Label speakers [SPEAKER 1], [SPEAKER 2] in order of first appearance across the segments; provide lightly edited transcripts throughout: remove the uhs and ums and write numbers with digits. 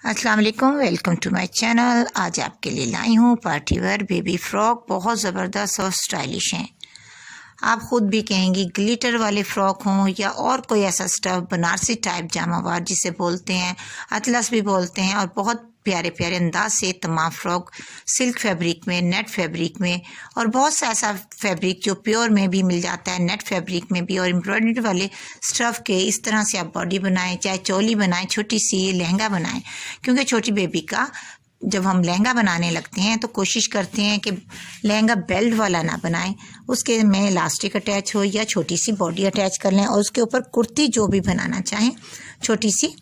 [SPEAKER 1] अस्सलाम वालेकुम, welcome to my channel. आज आपके लिए लाई हूँ पार्टी वेयर बेबी फ्रॉक। बहुत ज़बरदस्त और स्टाइलिश हैं। आप ख़ुद भी कहेंगी ग्लिटर वाले फ़्रॉक हों या और कोई ऐसा स्टफ़ बनारसी टाइप जामावार जिसे बोलते हैं, अतलस भी बोलते हैं, और बहुत प्यारे प्यारे अंदाज से तमाम फ़्रॉक सिल्क फैब्रिक में, नेट फैब्रिक में, और बहुत सा ऐसा फैब्रिक जो प्योर में भी मिल जाता है, नेट फैब्रिक में भी, और एम्ब्रॉयडरी वाले स्टफ़ के इस तरह से आप बॉडी बनाएं, चाहे चोली बनाएं, छोटी सी लहंगा बनाएं। क्योंकि छोटी बेबी का जब हम लहंगा बनाने लगते हैं तो कोशिश करते हैं कि लहंगा बेल्ट वाला ना बनाएं, उसके में इलास्टिक अटैच हो या छोटी सी बॉडी अटैच कर लें, और उसके ऊपर कुर्ती जो भी बनाना चाहें छोटी सी,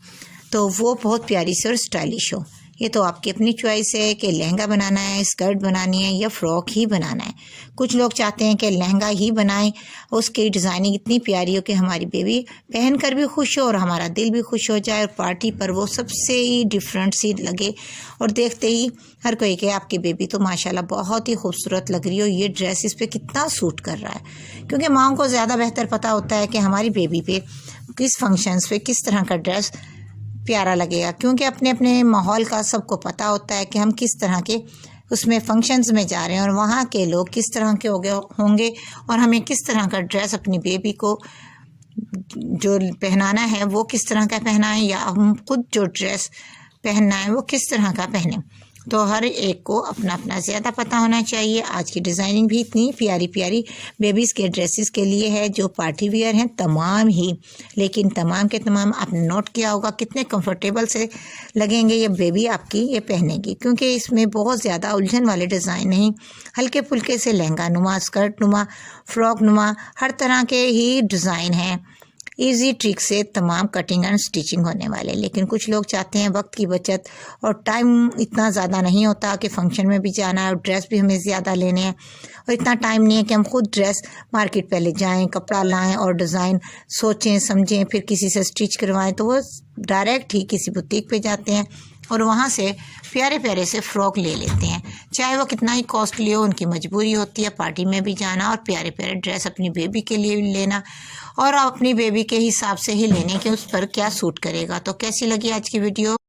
[SPEAKER 1] तो वो बहुत प्यारी सी और स्टाइलिश हो। ये तो आपकी अपनी चॉइस है कि लहंगा बनाना है, स्कर्ट बनानी है या फ़्रॉक ही बनाना है। कुछ लोग चाहते हैं कि लहंगा ही बनाएं, उसकी डिज़ाइनिंग इतनी प्यारी हो कि हमारी बेबी पहन कर भी खुश हो और हमारा दिल भी खुश हो जाए, और पार्टी पर वो सबसे ही डिफरेंट सी लगे, और देखते ही हर कोई कहे आपकी बेबी तो माशाल्लाह बहुत ही खूबसूरत लग रही हो, ये ड्रेस इस पर कितना सूट कर रहा है। क्योंकि माँ को ज़्यादा बेहतर पता होता है कि हमारी बेबी पे किस फंक्शंस पे किस तरह का ड्रेस प्यारा लगेगा, क्योंकि अपने अपने माहौल का सबको पता होता है कि हम किस तरह के उसमें फंक्शंस में जा रहे हैं और वहाँ के लोग किस तरह के होंगे, और हमें किस तरह का ड्रेस अपनी बेबी को जो पहनाना है वो किस तरह का पहनाएं, या हम खुद जो ड्रेस पहनना है वो किस तरह का पहने। तो हर एक को अपना अपना ज़्यादा पता होना चाहिए। आज की डिज़ाइनिंग भी इतनी प्यारी प्यारी बेबीज़ के ड्रेसेस के लिए है जो पार्टी वियर हैं तमाम ही, लेकिन तमाम के तमाम आपने नोट किया होगा कितने कंफर्टेबल से लगेंगे ये बेबी आपकी ये पहनेगी, क्योंकि इसमें बहुत ज़्यादा उलझन वाले डिज़ाइन नहीं, हल्के फुल्के से लहंगा नुमा, स्कर्ट नुमा, फ्रॉक नुमा, हर तरह के ही डिज़ाइन हैं। इजी ट्रिक से तमाम कटिंग एंड स्टिचिंग होने वाले। लेकिन कुछ लोग चाहते हैं वक्त की बचत, और टाइम इतना ज़्यादा नहीं होता कि फ़ंक्शन में भी जाना है और ड्रेस भी हमें ज़्यादा लेने हैं, और इतना टाइम नहीं है कि हम खुद ड्रेस मार्केट पहले जाएं, कपड़ा लाएं और डिज़ाइन सोचें समझें, फिर किसी से स्टिच करवाएं। तो वो डायरेक्ट ही किसी बुटीक पे जाते हैं और वहाँ से प्यारे प्यारे से फ़्रॉक ले लेते हैं, चाहे वो कितना ही कॉस्टली हो। उनकी मजबूरी होती है पार्टी में भी जाना और प्यारे प्यारे ड्रेस अपनी बेबी के लिए भी लेना, और अपनी बेबी के हिसाब से ही लेने के उस पर क्या सूट करेगा। तो कैसी लगी आज की वीडियो?